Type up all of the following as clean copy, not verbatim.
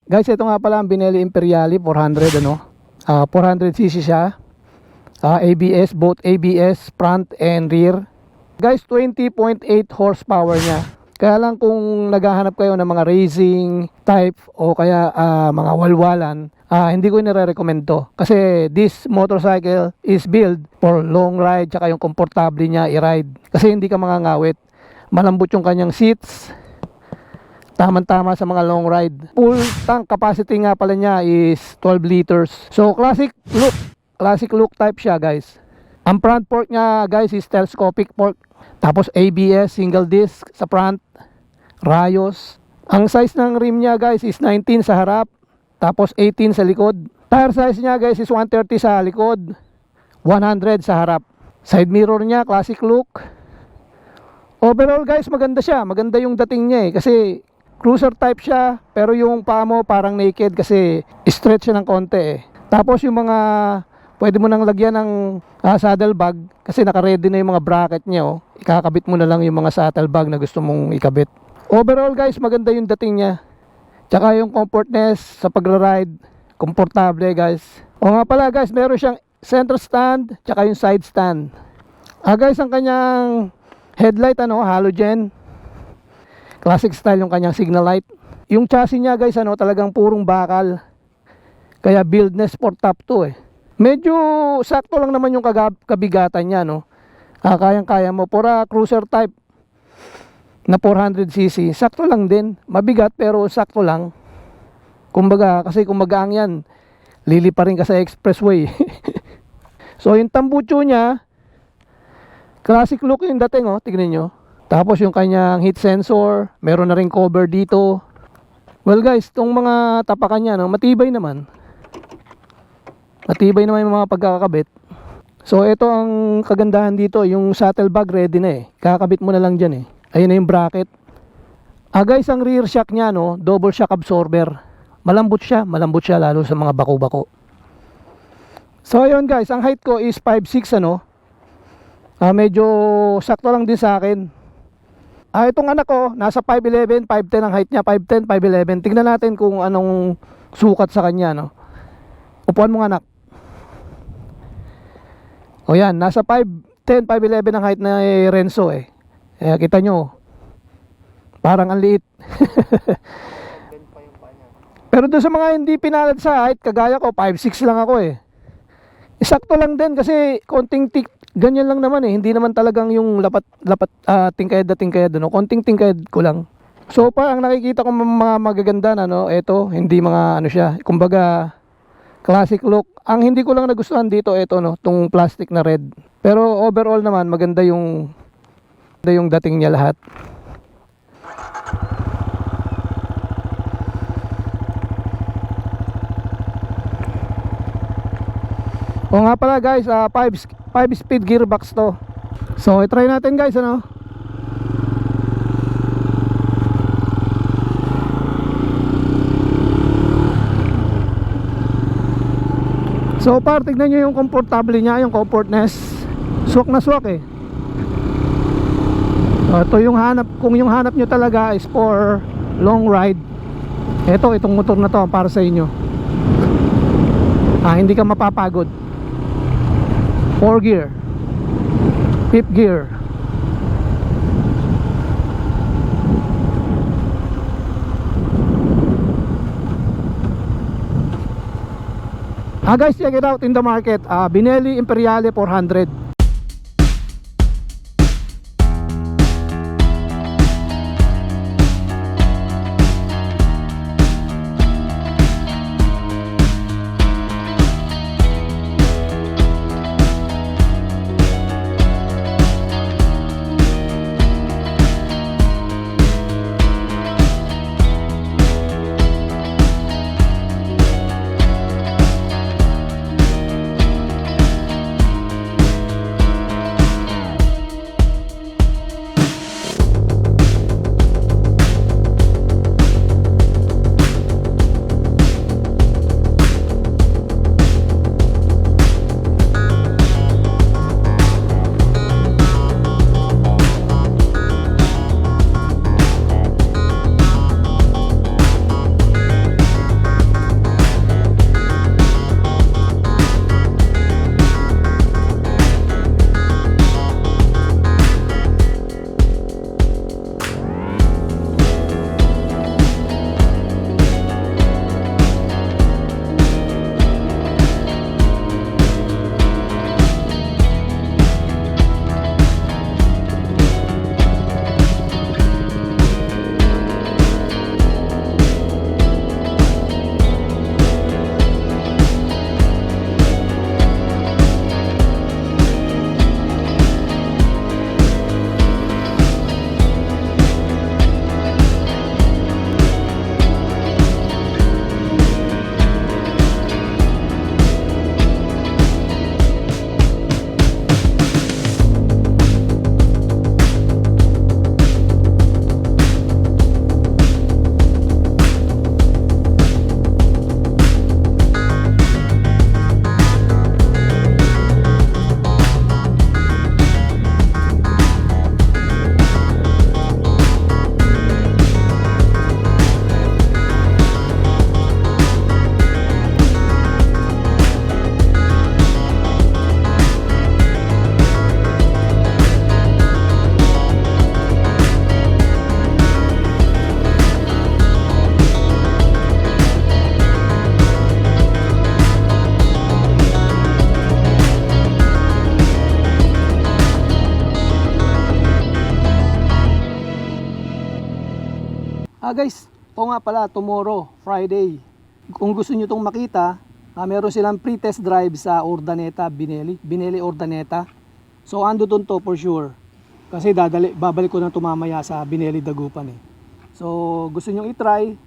Guys, ito nga pala ang Benelli Imperiale 400 ano. 400cc siya. ABS, both ABS front and rear. Guys, 20.8 horsepower niya. Kaya lang kung naghahanap kayo ng mga racing type o kaya mga walwalan, hindi ko nire-recommend to. Kasi this motorcycle is built for long ride, tsaka yung komportable niya i-ride. Kasi hindi ka mangangawit. Malambot yung kanyang seats. Tama-tama sa mga long ride. Full tank capacity nga pala niya is 12 liters. So classic look type siya, guys. Ang front fork niya, guys, is telescopic fork. Tapos ABS single disc sa front. Rayos. Ang size ng rim niya, guys, is 19 sa harap. Tapos 18 sa likod. Tire size niya, guys, is 130 sa likod. 100 sa harap. Side mirror niya, classic look. Overall, guys, maganda siya. Maganda yung dating niya kasi cruiser type siya, pero yung paa mo parang naked kasi stretch siya ng konti Tapos yung mga pwede mo nang lagyan ng saddle bag kasi naka-ready na yung mga bracket niya Ikakabit mo na lang yung mga saddle bag na gusto mong ikabit. Overall, guys, maganda yung dating niya. Tsaka yung comfortness sa pagra-ride, komportable, guys. O nga pala, guys, meron siyang center stand tsaka yung side stand. Guys, ang kanyang headlight halogen. Classic style yung kanyang signal light. Yung chassis niya, guys, talagang purong bakal. Kaya buildness for top 2 Medyo sakto lang naman yung kabigatan niya, kayang-kaya mo. For a cruiser type na 400cc, sakto lang din. Mabigat pero sakto lang. Kumbaga, kasi kung magaang yan, lilipa rin ka sa expressway. So yung tambucho niya, classic look yung dating tignan nyo. Tapos yung kanyang heat sensor, meron na ring cover dito. Well, guys, itong mga tapakan niya, matibay naman. Matibay naman yung mga pagkakabit. So ito ang kagandahan dito, yung saddle bag ready na Kakabit mo na lang dyan Ayun na yung bracket. Guys, ang rear shock niya, double shock absorber. Malambot siya lalo sa mga bako-bako. So ayun, guys, ang height ko is 5'6", medyo sakto lang din sa akin. Itong anak ko, nasa 5'11", 5'10 ang height niya, 5'10", 5'11. Tingnan natin kung anong sukat sa kanya, Upuan mo, anak. O yan, nasa 5'10", 5'11 ang height na Renzo kita nyo, parang ang liit. Pero doon sa mga hindi pinalad sa height, kagaya ko, 5'6 lang ako Sakto lang din kasi konting ganyan lang naman hindi naman talagang yung lapat tingkayad konting tingkayad ko lang. So far ang nakikita ko mga magaganda ito, hindi mga siya, kumbaga classic look. Ang hindi ko lang nagustuhan dito tong plastic na red. Pero overall naman maganda yung dating niya lahat. O nga pala, guys, 5 speed gearbox to. So i-try natin, guys, So far, tignan nyo yung komportable niya, yung comfortness. Swak na swak ito yung kung yung hanap nyo talaga is for long ride, itong motor na to para sa inyo. Hindi ka mapapagod. 4 gear, 5th gear. Guys, check it out in the market. Benelli Imperiale 400. Guys, o nga pala, tomorrow, Friday. Kung gusto nyo itong makita, meron silang pre-test drive sa Urdaneta, Bineli Urdaneta. So ando doon to for sure. Kasi babalik ko na tumamaya sa Bineli Dagupan eh. So gusto nyo i-try,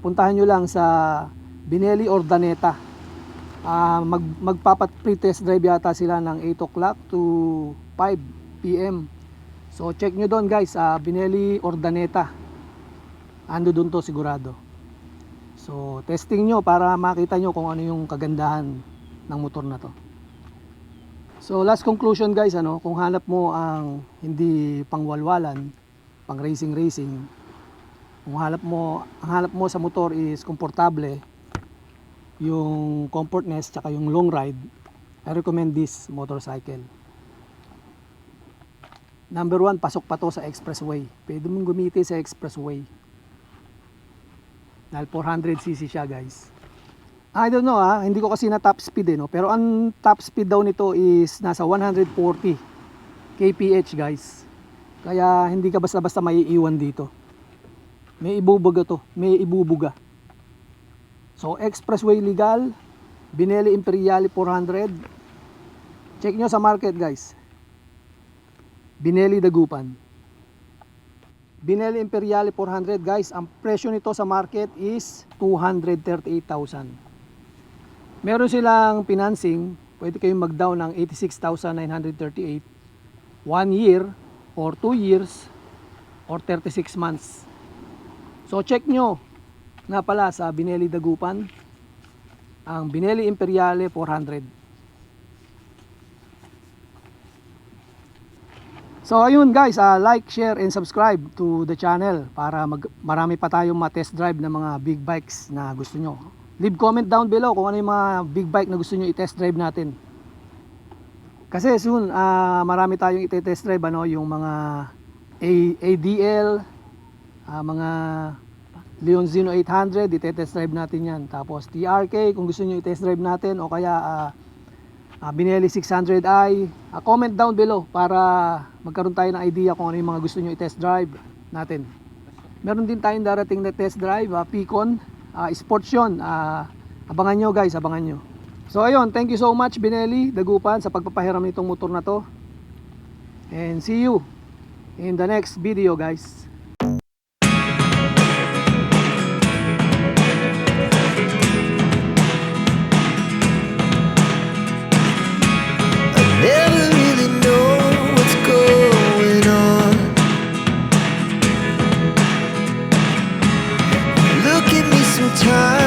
puntahan nyo lang sa Bineli Urdaneta. Magpapat pre-test drive yata sila ng 8 o'clock to 5 p.m. So check nyo doon guys, Bineli Urdaneta. Ando doon to sigurado. So testing nyo para makita nyo kung ano yung kagandahan ng motor na to. So last conclusion guys, kung hanap mo ang hindi pangwalwalan, pang racing, kung ang hanap mo sa motor is komportable, yung comfortness tsaka yung long ride, I recommend this motorcycle. Number 1, pasok pa to sa expressway. Pwede mong gamitin sa expressway. Dahil 400cc siya guys. I don't know hindi ko kasi na top speed pero ang top speed daw nito is nasa 140 kph guys. Kaya hindi ka basta-basta maiiwan dito. May ibubuga. So expressway legal, Bineli Imperiale 400. Check nyo sa market guys. Bineli Dagupan. Bineli Imperiale 400 guys, ang presyo nito sa market is 238,000. Meron silang financing, pwede kayong mag-down ng 86,938, 1 year or 2 years or 36 months. So check nyo nga pala sa Bineli Dagupan ang Bineli Imperiale 400. So ayun guys, like, share and subscribe to the channel para marami pa tayong ma-test drive ng mga big bikes na gusto nyo. Leave comment down below kung ano yung mga big bike na gusto nyo i-test drive natin. Kasi soon, marami tayong i-test drive, yung mga ADL, mga Leon Zino 800, i-test drive natin yan. Tapos TRK, kung gusto nyo i-test drive natin, o kaya Bineli 600i, comment down below para magkaroon tayo ng idea kung ano yung mga gusto nyo i-test drive natin. Meron din tayong darating na test drive, Picon, sports yun. Abangan nyo guys, abangan nyo. So ayun, thank you so much Bineli Dagupan sa pagpapahiram nitong motor na to. And see you in the next video guys. Never really know what's going on. Look at me sometimes.